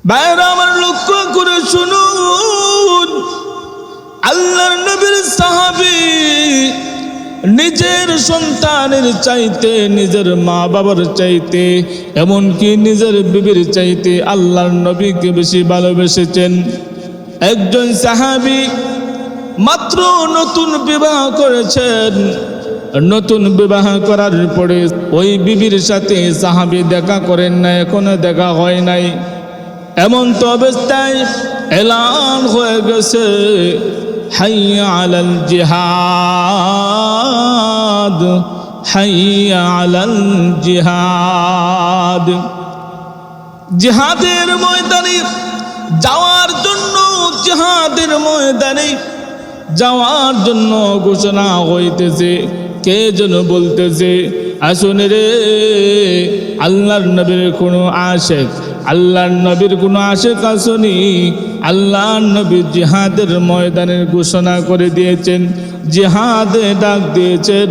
ভাইরা আমার লক্ষ্য করে শুনুন, আল্লাহর নবীর সাহাবী নিজের সন্তানের চাইতে, নিজের মা বাবার চাইতে, এমনকি নিজের বিবির চাইতে আল্লাহর নবীকে বেশি ভালোবেসেছেন। একজন সাহাবী মাত্র নতুন বিবাহ করেছেন। নতুন বিবাহ করার পরে ওই বিবির সাথে সাহাবী দেখা করেন না, এখনো দেখা হয় নাই। এমন তো অবস্থায় এলান হয়ে গেছে, হাইয়া আলাল জিহাদ, হাইয়া আলাল জিহাদ। জিহাদের ময়দানে যাওয়ার জন্য, জিহাদের ময়দানে যাওয়ার জন্য ঘোষণা হইতেছে। কে যেন বলতেছে, আসুন রে, আল্লাহর নবীর কোনো আশেক, আল্লাহর নবীর কোনো আশেক আসুনি। আল্লাহর নবী জিহাদের ময়দানের ঘোষণা করে দিয়েছেন, জিহাদে ডাক দিয়েছেন।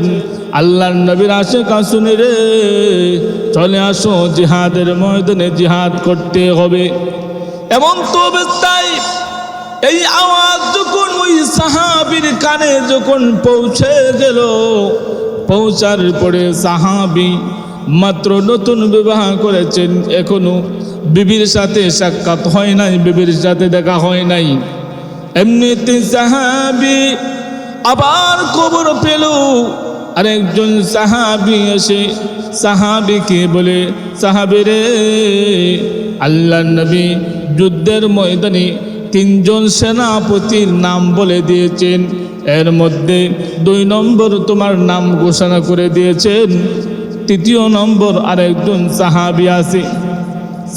আল্লাহর নবীর আশেক আসুনি রে, চলে আসো, জিহাদের ময়দানে জিহাদ করতে হবে। এমন তো অবস্থায় এই আওয়াজ যখন ওই সাহাবীর কানে যখন পৌঁছে গেল, পৌঁছার পরে সাহাবী মাত্র নতুন বিবাহ করেছেন, এখনো বিবির সাথে সাক্ষাৎ হয় নাই, বিবির সাথে দেখা হয় নাই। এমনিতে সাহাবী আবার খবর পেল, আরেকজন সাহাবী এসে সাহাবীকে বলে, সাহাবী রে, আল্লাহর নবী যুদ্ধের ময়দানে তিনজন সেনাপতির নাম বলে দিয়েছেন, এর মধ্যে 2 নম্বর তোমার নাম ঘোষণা করে দিয়েছেন, 3য় নম্বর আরেকজন সাহাবী আছে।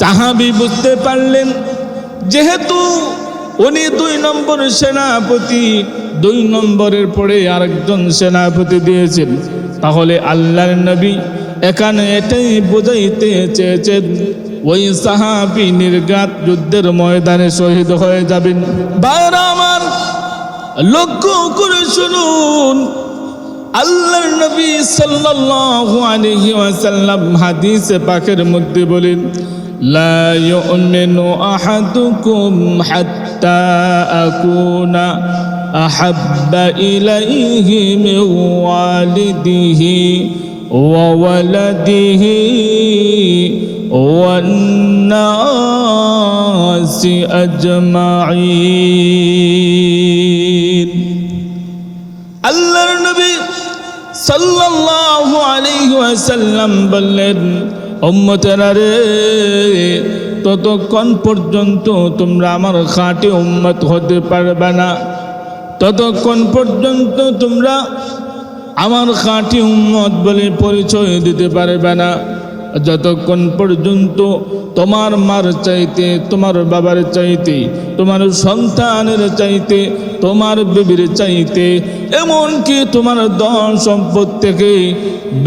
সাহাবী বুঝতে পারলেন যেহেতু উনি 2 নম্বর সেনাপতি, 2 নম্বরের পরে আরেকজন সেনাপতি দিয়েছেন, তাহলে আল্লাহর নবী এখানে এটাই বোঝাইতে চেয়েছেন ওই সাহাবী নির্ঘাত যুদ্ধের ময়দানে শহীদ হয়ে যাবেন। ভাইরা আমার লক্ষ্য করে শুনুন, আল্লাহর নবী সাল্লাল্লাহু আলাইহি ওয়াসাল্লাম হাদিসে পাকের মধ্যে বলেন, লা ইউমিনু আহাদুকুম হাত্তা আকুনা আহাব্বা ইলাইহি মিন ওয়ালিদিহি ওয়া ওয়ালাদিহি ওয়ান নাসি আজমাইন। আল্লাহর নবী সাল্লাল্লাহু আলাইহি ওয়াসাল্লাম বললেন, উম্মতেরা রে, ততক্ষণ পর্যন্ত তোমরা আমার খাঁটি উম্মত হতে পারবে না, ততক্ষণ পর্যন্ত তোমরা আমার খাঁটি উম্মত বলে পরিচয় দিতে পারবে না, যতক্ষণ পর্যন্ত তোমার মার চাইতে, তোমার বাবার চাইতে, তোমার সন্তানের চাইতে, তোমার বিবির চাইতে, এমনকি তোমার ধন সম্পদ থেকে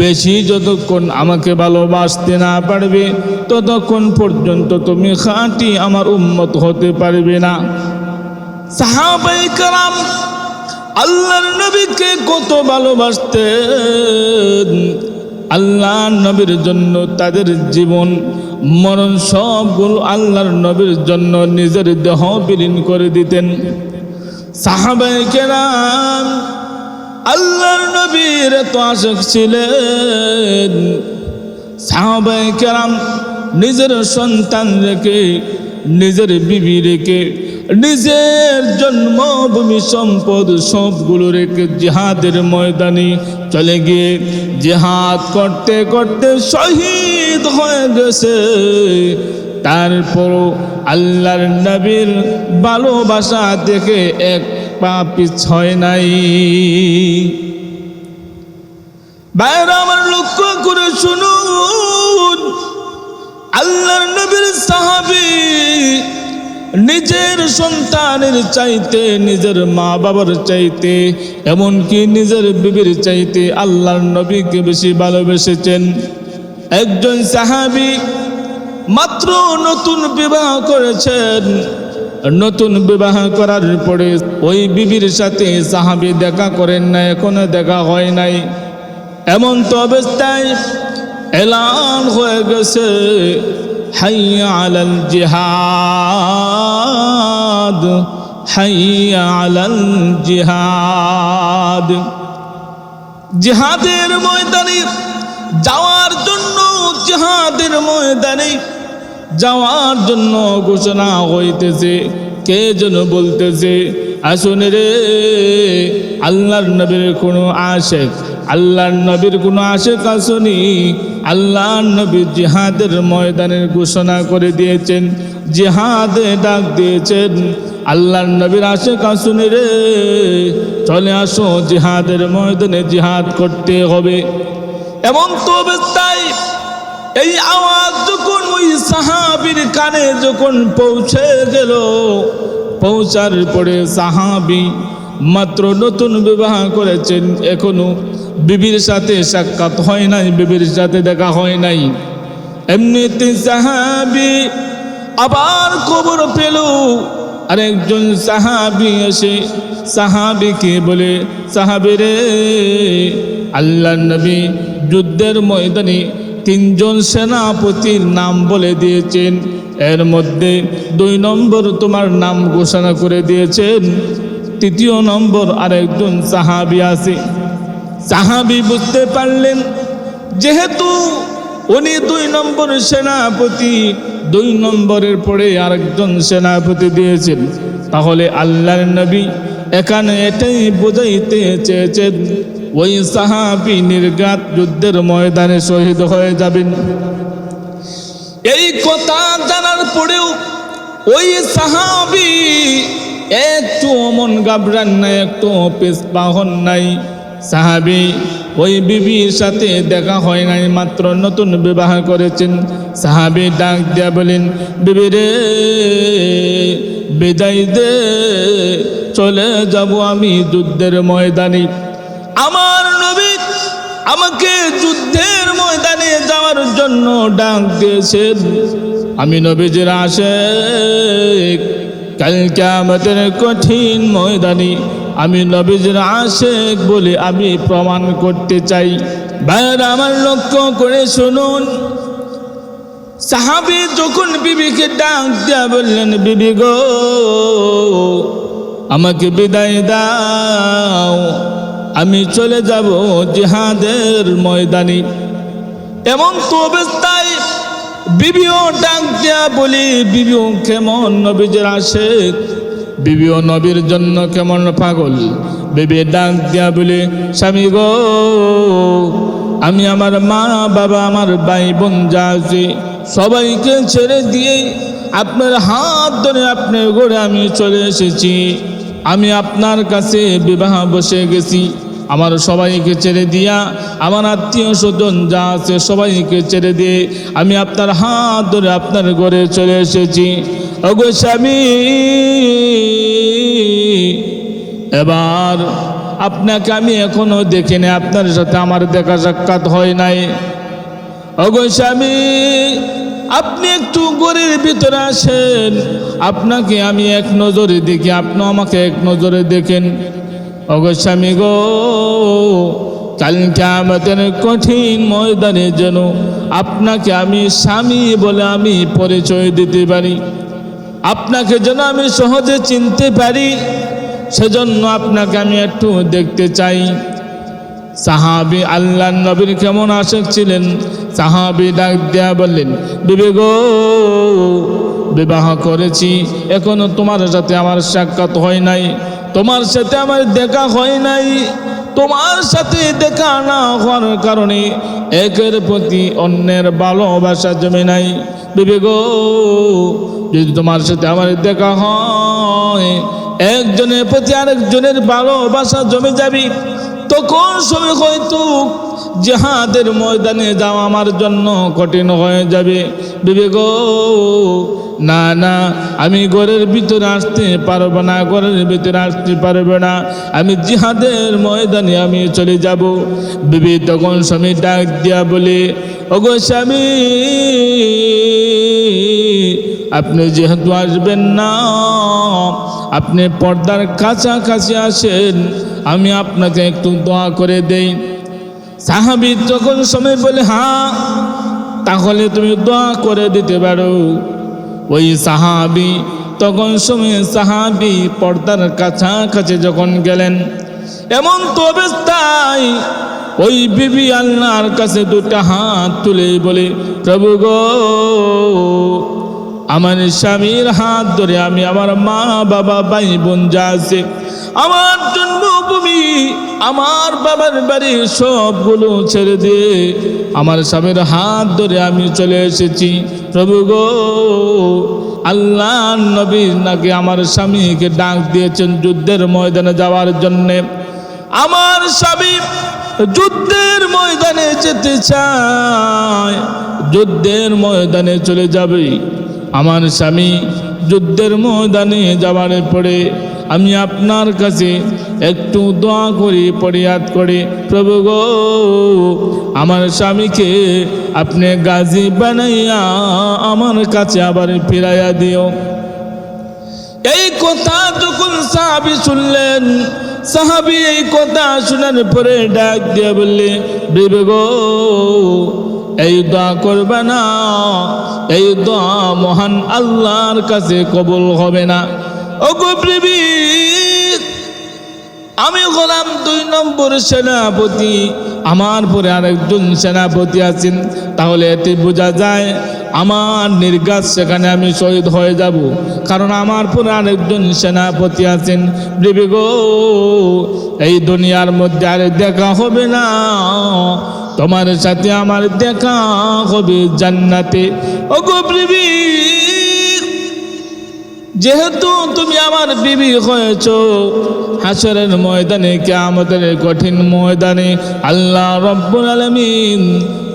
বেশি যতক্ষণ আমাকে ভালোবাসতে না পারবে, ততক্ষণ পর্যন্ত তুমি খাঁটি আমার উম্মত হতে পারবে না। সাহাবায়ে কেরাম আল্লাহর নবীকে কত ভালোবাসতেন, আল্লাহর নবীর জন্য তাদের জীবন মরণ সবগুলো আল্লাহর নবীর জন্য নিজের দেহ বিলীন করে দিতেন। সাহাবায়ে কেরাম আল্লাহর নবীর এত আশিক ছিলেন, সাহাবায়ে কেরাম নিজের সন্তান রেখে, নিজের বিবি রেখে, নিজের জন্মভূমি সম্পদ সবগুলো রেখে জিহাদের ময়দানে চলে গিয়ে জিহাদ করতে করতে শহীদ হয়ে গেছে। তারপরও আল্লাহর নবীর ভালোবাসা দেখে এক পা পিছ হয় নাই। ভাইরা আমার লক্ষ্য করে শুনুন, আল্লাহর নবীর সাহাবী নিজের সন্তানের চাইতে, নিজের মা বাবার চাইতে, এমনকি নিজের বিবির চাইতে আল্লাহর নবীকে বেশি ভালোবেসেছেন। একজন সাহাবী মাত্র নতুন বিবাহ করেছেন। নতুন বিবাহ করার পরে ওই বিবির সাথে সাহাবী দেখা করেন না, এখনো দেখা হয় নাই। এমন তো অবস্থায় এলান হয়ে গেছে, হাইয়া আলাল জিহাদ, হাইয়া আলাল জিহাদ। জিহাদের ময়দানে যাওয়ার জন্য, জিহাদের ময়দানে যাওয়ার জন্য ঘোষণা হইতেছে। কে যেন বলতেছে, আসুন রে, আল্লাহর নবীর কোনো আশেক, আল্লাহর নবীর কোনো আশেক আসুনি। আল্লাহর নবী জিহাদের ময়দানের ঘোষণা করে দিয়েছেন, জিহাদে ডাক দিয়েছেন। আল্লাহর নবীর আশেক আসুন রে, চলে আসো, জিহাদের ময়দানে জিহাদ করতে হবে। এমন তো অবস্থায় এই আওয়াজ যখন ওই সাহাবীর কানে যখন পৌঁছে গেল, পৌঁছার পরে সাহাবী মাত্র নতুন বিবাহ করেছেন, এখনো বিবির সাথে সাক্ষাৎ হয় নাই, বিবির সাথে দেখা হয় নাই। এমনিতে সাহাবী আবার খবর পেল, আরেকজন সাহাবী এসে সাহাবীকে বলে, সাহাবী রে, আল্লাহর নবী যুদ্ধের ময়দানে 3 জন সেনাপতির নাম বলে দিয়েছেন, এর মধ্যে 2 নম্বর তোমার নাম ঘোষণা করে দিয়েছেন, 3য় নম্বর আরেকজন সাহাবী আছে। সাহাবী বুঝতে পারলেন যেহেতু উনি 2 নম্বর সেনাপতি, 2 নম্বরের পরে আরেকজন সেনাপতি দিয়েছেন, তাহলে আল্লাহর নবী এখানে এটাই বোঝাইতে চেয়েছেন ওই সাহাবী নির্ঘাত যুদ্ধের ময়দানে শহীদ হয়ে যাবেন। এই কথা জানার পরেও ওই সাহাবী একটু মন ঘাবড়ান নাই, একটু পিছপা হন নাই। সাহাবী ওই বিবির সাথে দেখা হয় নাই, মাত্র নতুন বিবাহ করেছেন। সাহাবী ডাক দিয়া বলেন, বিবি রে, বিদায় দে, চলে যাব আমি যুদ্ধের ময়দানে। আমার নবী আমাকে যুদ্ধের ময়দানে যাওয়ার জন্য ডাক দিয়েছেন। আমি নবীজির আশেক, কাল কিয়ামতের কঠিন ময়দানে আমি নবীজির আশেক বলে আমি প্রমাণ করতে চাই। ভাইরা আমার, লক্ষ্য করে শুনুন, সাহাবী যখন বিবিকে ডাক দিয়া বললেন, বিবি গো, আমাকে বিদায় দাও, আমি চলে যাব জিহাদের ময়দানে। এমন তো অবস্থায় বিবিও ডাক দিয়া বলি, বিবিও কেমন নবীজির আশেক, বিবিও নবীর জন্য কেমন পাগল। বিবি ডাক দিয়া বলে, স্বামী গো, আমি আমার মা বাবা, আমার ভাই বোন যা আছে সবাইকে ছেড়ে দিয়ে আপনার হাত ধরে আপনার ঘরে আমি চলে এসেছি। আমি আপনার কাছে বিবাহ বসে গেছি, আমার সবাইকে ছেড়ে দিয়া, আমার আত্মীয় স্বজন যা আছে সবাইকে ছেড়ে দিয়ে আমি আপনার হাত ধরে আপনার ঘরে চলে এসেছি। ওগো স্বামী, এবার আপনাকে আমি এখনো দেখিনি, আপনার সাথে আমার দেখা সাক্ষাৎ হয় নাই। ওগো স্বামী, আপনি একটু ঘরের ভিতরে আসেন, আপনাকে আমি এক নজরে দেখি, আপনি আমাকে এক নজরে দেখেন। ওগো স্বামী গো, কাল কিয়ামতের কঠিন ময়দানে যেন আপনাকে আমি স্বামী বলে আমি পরিচয় দিতে পারি, আপনাকে যেন আমি সহজে চিনতে পারি, সেজন্য আপনাকে আমি একটু দেখতে চাই। সাহাবী আল্লাহর নবীর কেমন আশেক ছিলেন। সাহাবী ডাক দেয়া বললেন, বিবি গো, বিবাহ করেছি, এখনো তোমার সাথে আমার সাক্ষাৎ হয় নাই, তোমার সাথে আমার দেখা হয় নাই। তোমার সাথে দেখা না হওয়ার কারণে একের প্রতি অন্যের ভালোবাসা জমে নাই। বিবি গো, যদি তোমার সাথে আমার দেখা হয়, একজনের প্রতি আরেকজনের ভালোবাসা জমে যাবে, তখন সময় হয়তো জিহাদের ময়দানে যাওয়া আমার জন্য কঠিন হয়ে যাবে। বিবি গো, না না, আমি ঘরের ভিতরে আসতে পারবো না, ঘরের ভিতরে আসতে পারবো না, আমি জিহাদের ময়দানে আমি চলে যাব। বিবি তখন স্বামী ডাক দিয়া বলে, ওগো স্বামী, আপনি যেহেতু আসবেন না, আপনি পর্দার কাছাকাছি আসেন, আমি আপনাকে একটু দোয়া করে দেই। সাহাবী তখন সময় বলে, হ্যাঁ, তাহলে তুমি দোয়া করে দিতে পারো। ওই সাহাবী তখন সময় সাহাবী পর্দার কাছাকাছি যখন গেলেন, এমন তো অবস্থায় ওই বিবি আল্লাহর কাছে দুটা হাত তুলে বলে, প্রভু গো, আমার স্বামীর হাত ধরে আমি আমার মা বাবা ভাই বোন যা আছে, আমার জন্মভূমি, আমার বাবার বাড়ি সবগুলো ছেড়ে দিয়ে আমার স্বামীর হাত ধরে আমি চলে এসেছি। প্রভু গো, আল্লাহ নবী নাকি আমার স্বামীকে ডাক দিয়েছেন যুদ্ধের ময়দানে যাওয়ার জন্যে। আমার স্বামী যুদ্ধের ময়দানে যেতে চায়, যুদ্ধের ময়দানে চলে যাবে। আমার স্বামী যুদ্ধের ময়দানে যাওয়ার পরে আমি আপনার কাছে একটু দোয়া করি, ফরিয়াদ করি, প্রভু গো, আমার স্বামীকে আপনি গাজী বানাইয়া আমার কাছে আবার ফিরাইয়া দিও। এই কথা যখন সাহাবী শুনলেন, সাহাবী এই কথা শোনার পরে ডাক দিয়ে বললে, বিবি গো, এই দোয়া করবে না, এই দোয়া মহান আল্লাহর কাছে কবুল হবে না। ওগো বিবি, আমি হলাম 2 নম্বর সেনাপতি, আমার পরে আরেকজন সেনাপতি আছেন, তাহলে এতে বোঝা যায় আমার নির্ঘাত সেখানে আমি শহীদ হয়ে যাব, কারণ আমার পরে আরেকজন সেনাপতি আছেন। বিবি গো, এই দুনিয়ার মধ্যে আর দেখা হবে না, তোমার সাথে আমার দেখা হবে জান্নাতে। ওগো বিবি, যেহেতু তুমি আমার বিবি হয়েছ, হাসরের ময়দানে, কিয়ামতের কঠিন ময়দানে আল্লাহ রাব্বুল আলামিন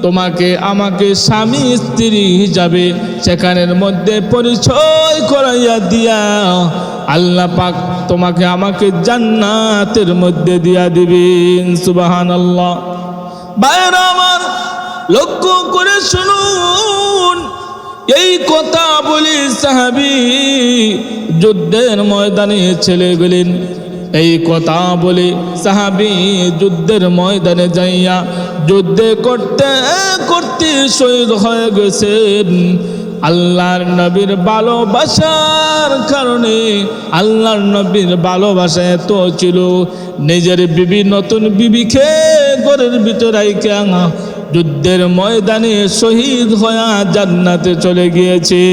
তোমাকে আমাকে স্বামী স্ত্রী হিসাবে সেখানের মধ্যে পরিচয় করাইয়া দিয়া আল্লাহ পাক তোমাকে আমাকে জান্নাতের মধ্যে দিয়া দিবেন। সুবহানাল্লাহ। ভাইরা আমার, লক্ষ্য করে শুনুন, এই কথা বলি সাহাবী যুদ্ধের ময়দানে চলে গেলেন। এই কথা বলে সাহাবী যুদ্ধের ময়দানে যাইয়া যুদ্ধে করতে করতে শহীদ হয়ে গেছেন। আল্লাহর নবীর ভালোবাসার কারণে, আল্লাহর নবীর ভালোবাসা এত ছিল, নিজের বিবি, নতুন বিবিকে ঘরের ভিতরে রাইখা যুদ্ধের ময়দানে শহীদ হয়ে জান্নাতে চলে গিয়েছে।